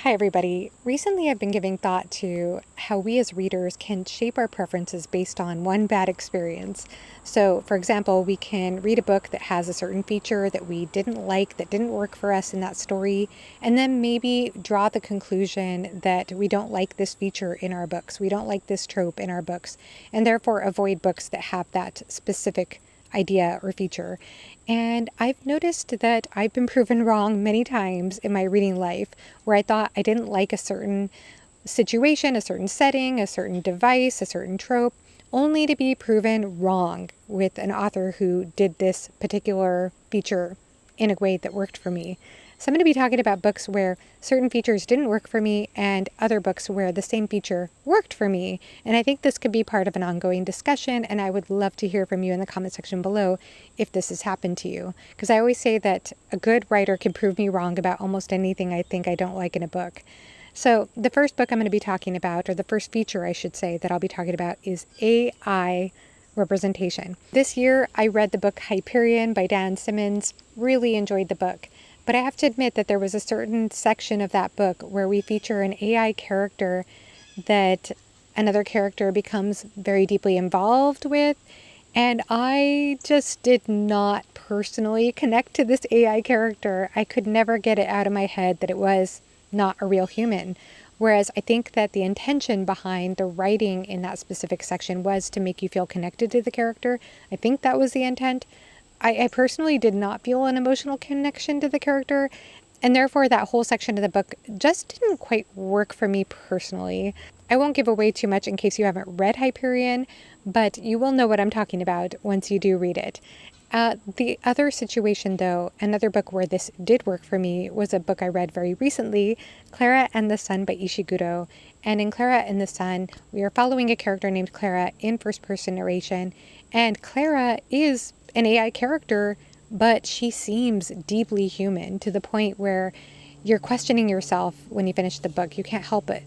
Hi, everybody. Recently, I've been giving thought to how we as readers can shape our preferences based on one bad experience. So, for example, we can read a book that has a certain feature that we didn't like, that didn't work for us in that story, and then maybe draw the conclusion that we don't like this feature in our books. We don't like this trope in our books, and therefore avoid books that have that specific idea or feature. And I've noticed that I've been proven wrong many times in my reading life where I thought I didn't like a certain situation, a certain setting, a certain device, a certain trope, only to be proven wrong with an author who did this particular feature in a way that worked for me. So I'm going to be talking about books where certain features didn't work for me and other books where the same feature worked for me. And I think this could be part of an ongoing discussion, and I would love to hear from you in the comment section below if this has happened to you. Because I always say that a good writer can prove me wrong about almost anything I think I don't like in a book. So the first book I'm going to be talking about, or the first feature I should say that I'll be talking about, is AI representation. This year I read the book Hyperion by Dan Simmons. Really enjoyed the book. But I have to admit that there was a certain section of that book where we feature an AI character that another character becomes very deeply involved with. And I just did not personally connect to this AI character. I could never get it out of my head that it was not a real human. Whereas I think that the intention behind the writing in that specific section was to make you feel connected to the character. I think that was the intent. I personally did not feel an emotional connection to the character, and therefore that whole section of the book just didn't quite work for me personally. I won't give away too much in case you haven't read Hyperion, but you will know what I'm talking about once you do read it. The other situation, though, another book where this did work for me was a book I read very recently, Klara and the Sun by Ishiguro. And in Klara and the Sun, we are following a character named Klara in first-person narration, and Klara is an AI character, but she seems deeply human to the point where you're questioning yourself when you finish the book. You can't help it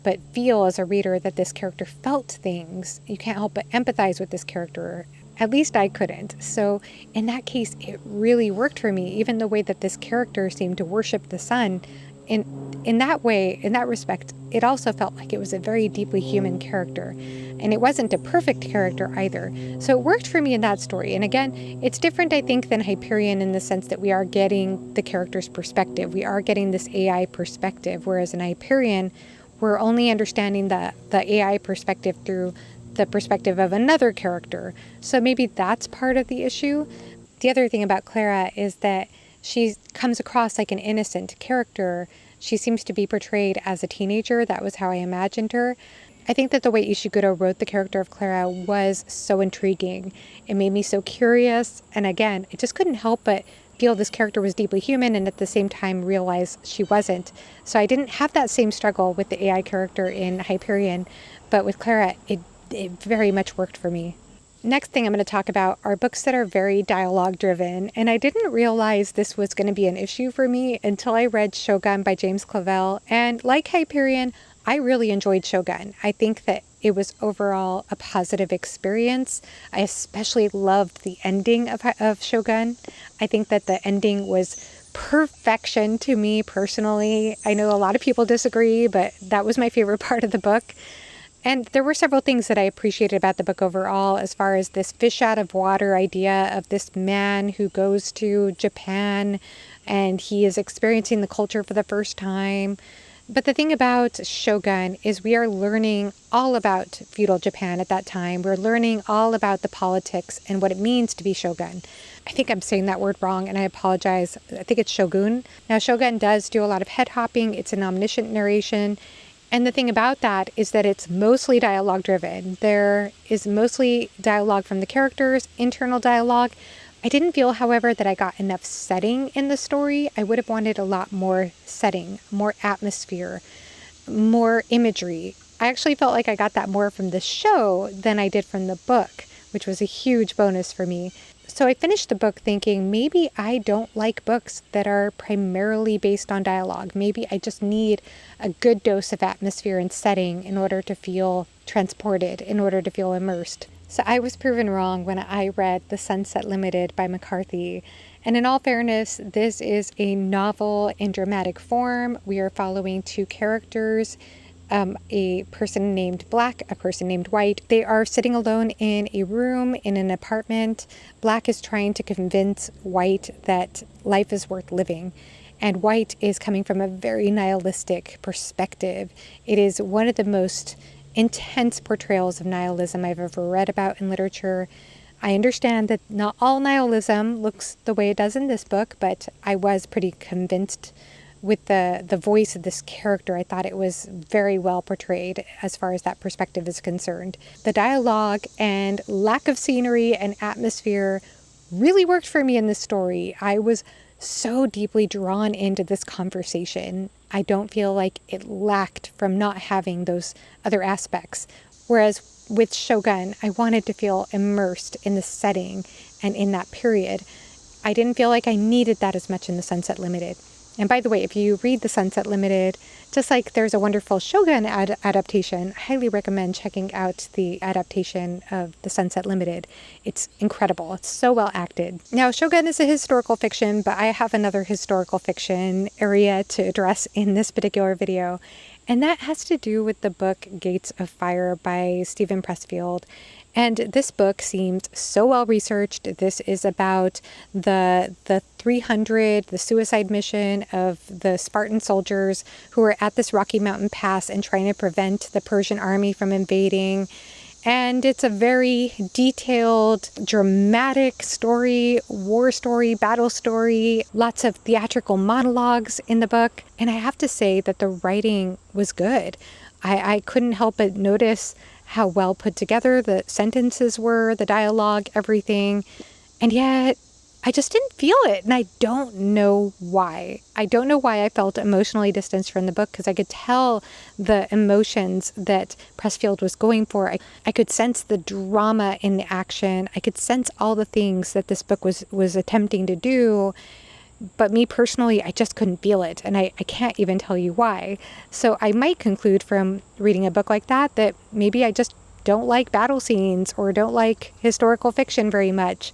but feel as a reader that this character felt things. You can't help but empathize with this character. At least I couldn't. So in that case, it really worked for me. Even the way that this character seemed to worship the sun, in that way, in that respect, it also felt like it was a very deeply human character. And it wasn't a perfect character either. So it worked for me in that story. And again, it's different, I think, than Hyperion in the sense that we are getting the character's perspective. We are getting this AI perspective, whereas in Hyperion, we're only understanding the AI perspective through the perspective of another character. So maybe that's part of the issue. The other thing about Klara is that she comes across like an innocent character. She seems to be portrayed as a teenager. That was how I imagined her. I think that the way Ishiguro wrote the character of Klara was so intriguing. It made me so curious. And again, I just couldn't help but feel this character was deeply human and at the same time realize she wasn't. So I didn't have that same struggle with the AI character in Hyperion, but with Klara, it very much worked for me. Next thing I'm going to talk about are books that are very dialogue driven, and I didn't realize this was going to be an issue for me until I read Shogun by James Clavell, and like Hyperion, I really enjoyed Shogun. I think that it was overall a positive experience. I especially loved the ending of Shogun. I think that the ending was perfection to me personally. I know a lot of people disagree, but that was my favorite part of the book. And there were several things that I appreciated about the book overall, as far as this fish out of water idea of this man who goes to Japan and he is experiencing the culture for the first time. But the thing about Shogun is we are learning all about feudal Japan at that time. We're learning all about the politics and what it means to be Shogun. I think I'm saying that word wrong and I apologize. I think it's Shogun. Now Shogun does do a lot of head hopping. It's an omniscient narration. And the thing about that is that it's mostly dialogue driven. There is mostly dialogue from the characters, internal dialogue. I didn't feel, however, that I got enough setting in the story. I would have wanted a lot more setting, more atmosphere, more imagery. I actually felt like I got that more from the show than I did from the book, which was a huge bonus for me. So I finished the book thinking maybe I don't like books that are primarily based on dialogue. Maybe I just need a good dose of atmosphere and setting in order to feel transported, in order to feel immersed. So I was proven wrong when I read The Sunset Limited by McCarthy. And in all fairness, this is a novel in dramatic form. We are following two characters, a person named Black, a person named White. They are sitting alone in a room in an apartment. Black is trying to convince White that life is worth living. And White is coming from a very nihilistic perspective. It is one of the most intense portrayals of nihilism I've ever read about in literature. I understand that not all nihilism looks the way it does in this book, but I was pretty convinced with the voice of this character. I thought it was very well portrayed as far as that perspective is concerned. The dialogue and lack of scenery and atmosphere really worked for me in this story. I was so deeply drawn into this conversation. I don't feel like it lacked from not having those other aspects. Whereas with Shogun, I wanted to feel immersed in the setting and in that period. I didn't feel like I needed that as much in The Sunset Limited. And by the way, if you read The Sunset Limited, just like there's a wonderful Shogun adaptation, I highly recommend checking out the adaptation of The Sunset Limited. It's incredible. It's so well acted. Now, Shogun is a historical fiction, but I have another historical fiction area to address in this particular video. And that has to do with the book Gates of Fire by Steven Pressfield. And this book seemed so well researched. This is about the 300, the suicide mission of the Spartan soldiers who were at this Rocky Mountain pass and trying to prevent the Persian army from invading. And it's a very detailed, dramatic story, war story, battle story, lots of theatrical monologues in the book. And I have to say that the writing was good. I couldn't help but notice how well put together the sentences were, the dialogue, everything. And yet I just didn't feel it. And I don't know why. I don't know why I felt emotionally distanced from the book, because I could tell the emotions that Pressfield was going for. I could sense the drama in the action. I could sense all the things that this book was attempting to do. But me personally, I just couldn't feel it. And I can't even tell you why. So I might conclude from reading a book like that maybe I just don't like battle scenes or don't like historical fiction very much.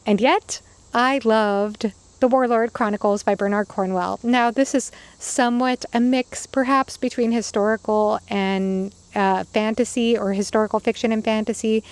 And yet I loved The Warlord Chronicles by Bernard Cornwell. Now, this is somewhat a mix perhaps between historical and fantasy, or historical fiction and fantasy.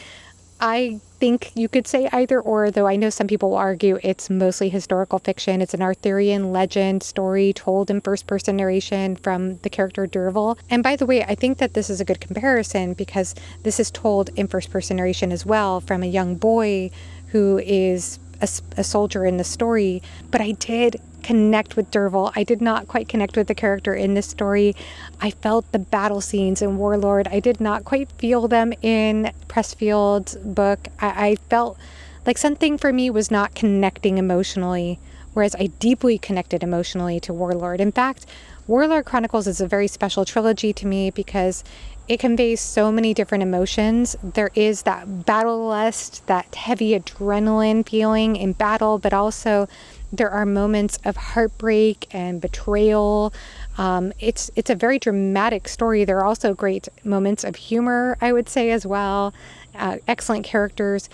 I think you could say either or, though I know some people will argue it's mostly historical fiction. It's an Arthurian legend story told in first-person narration from the character Derval. And by the way, I think that this is a good comparison because this is told in first-person narration as well from a young boy who is a soldier in the story. But I did connect with Derval. I did not quite connect with the character in this story. I felt the battle scenes in Warlord. I did not quite feel them in Pressfield's book. I felt like something for me was not connecting emotionally, whereas I deeply connected emotionally to Warlord. In fact, Warlord Chronicles is a very special trilogy to me because it conveys so many different emotions. There is that battle lust, that heavy adrenaline feeling in battle, but also there are moments of heartbreak and betrayal. It's a very dramatic story. There are also great moments of humor, I would say, as well. Excellent characters.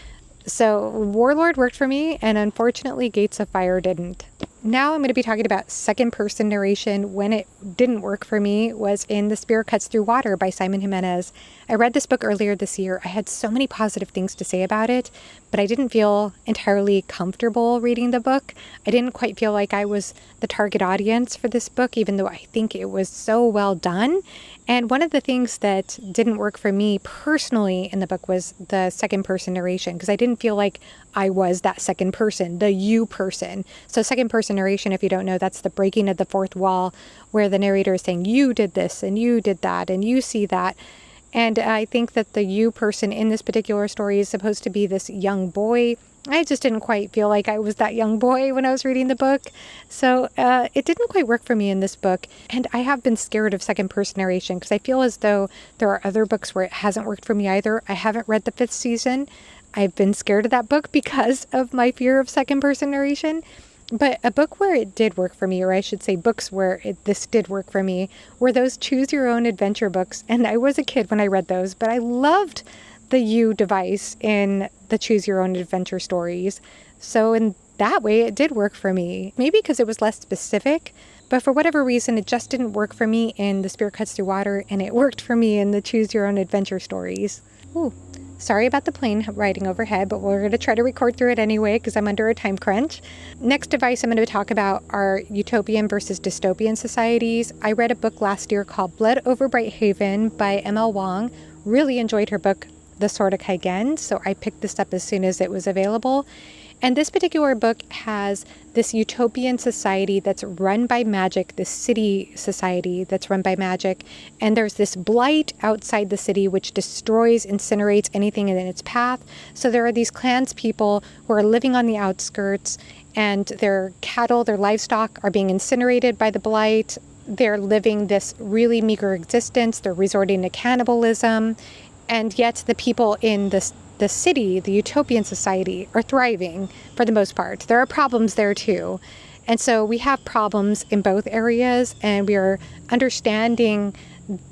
So Warlord worked for me, and unfortunately Gates of Fire didn't. Now I'm going to be talking about second-person narration. When it didn't work for me was in The Spear Cuts Through Water by Simon Jimenez. I read this book earlier this year. I had so many positive things to say about it, but I didn't feel entirely comfortable reading the book. I didn't quite feel like I was the target audience for this book, even though I think it was so well done. And one of the things that didn't work for me personally in the book was the second-person narration, because I didn't feel like I was that second person, the you person. So second-person narration, if you don't know, that's the breaking of the fourth wall, where the narrator is saying, you did this, and you did that, and you see that. And I think that the you person in this particular story is supposed to be this young boy. I just didn't quite feel like I was that young boy when I was reading the book. So it didn't quite work for me in this book. And I have been scared of second-person narration because I feel as though there are other books where it hasn't worked for me either. I haven't read the 5th season. I've been scared of that book because of my fear of second-person narration. But a book where it did work for me, or I should say books where this did work for me, were those choose your own adventure books. And I was a kid when I read those, but I loved the you device in the choose your own adventure stories. So in that way, it did work for me. Maybe because it was less specific, but for whatever reason, it just didn't work for me in The Spirit Cuts Through Water, and it worked for me in the choose your own adventure stories. Ooh, sorry about the plane riding overhead, but we're going to try to record through it anyway because I'm under a time crunch. Next device I'm going to talk about are utopian versus dystopian societies. I read a book last year called Blood Over Bright Haven by M.L. Wang. Really enjoyed her book, The Sword of Kaigen, so I picked this up as soon as it was available. And this particular book has this utopian society that's run by magic, this city society that's run by magic. And there's this blight outside the city which destroys, incinerates anything in its path. So there are these clanspeople who are living on the outskirts, and their cattle, their livestock are being incinerated by the blight. They're living this really meager existence. They're resorting to cannibalism. And yet the people in the city, the utopian society, are thriving for the most part. There are problems there too. And so we have problems in both areas, and we are understanding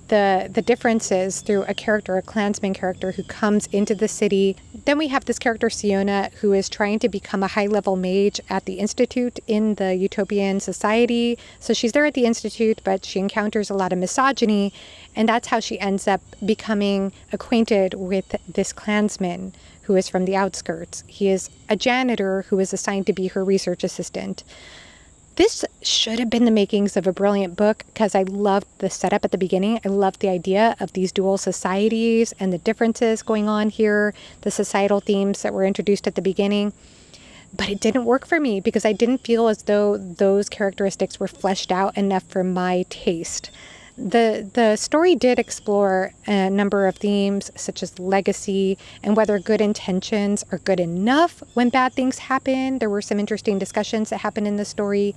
the differences through a character, a clansman character who comes into the city. Then we have this character, Siona, who is trying to become a high-level mage at the Institute in the utopian society. So she's there at the Institute, but she encounters a lot of misogyny, and that's how she ends up becoming acquainted with this clansman who is from the outskirts. He is a janitor who is assigned to be her research assistant. This should have been the makings of a brilliant book because I loved the setup at the beginning. I loved the idea of these dual societies and the differences going on here, the societal themes that were introduced at the beginning. But it didn't work for me because I didn't feel as though those characteristics were fleshed out enough for my taste. The story did explore a number of themes such as legacy and whether good intentions are good enough when bad things happen. There were some interesting discussions that happened in the story,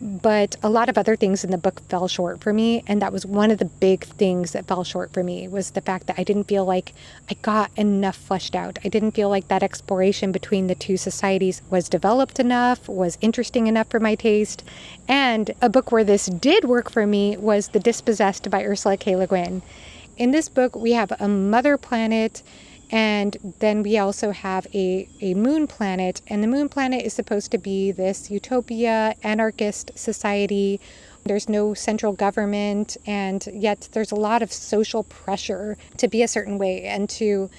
but a lot of other things in the book fell short for me, and that was one of the big things that fell short for me, was the fact that I didn't feel like I got enough fleshed out. I didn't feel like that exploration between the two societies was developed enough, was interesting enough for my taste. And a book where this did work for me was The Dispossessed by Ursula K. Le Guin. In this book, we have a mother planet, and then we also have a moon planet, and the moon planet is supposed to be this utopia, anarchist society. There's no central government, and yet there's a lot of social pressure to be a certain way and to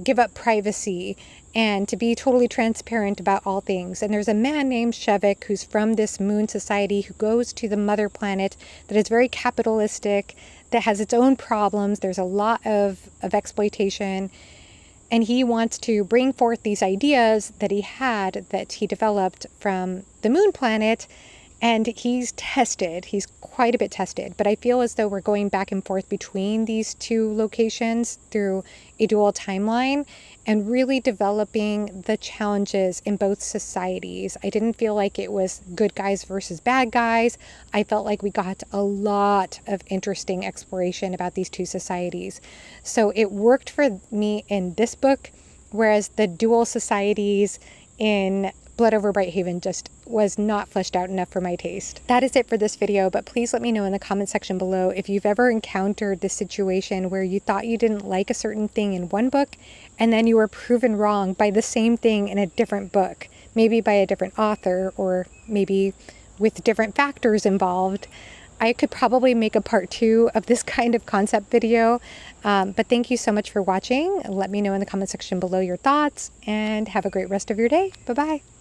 give up privacy and to be totally transparent about all things. And there's a man named Shevik who's from this moon society who goes to the mother planet that is very capitalistic, that has its own problems. There's a lot of exploitation. And he wants to bring forth these ideas that he developed from the moon planet. And he's quite a bit tested. But I feel as though we're going back and forth between these two locations through a dual timeline and really developing the challenges in both societies. I didn't feel like it was good guys versus bad guys. I felt like we got a lot of interesting exploration about these two societies. So it worked for me in this book, whereas the dual societies in Blood Over Bright Haven just was not fleshed out enough for my taste. That is it for this video, but please let me know in the comment section below if you've ever encountered this situation where you thought you didn't like a certain thing in one book and then you were proven wrong by the same thing in a different book, maybe by a different author or maybe with different factors involved. I could probably make a part 2 of this kind of concept video, but thank you so much for watching. Let me know in the comment section below your thoughts, and have a great rest of your day. Bye-bye.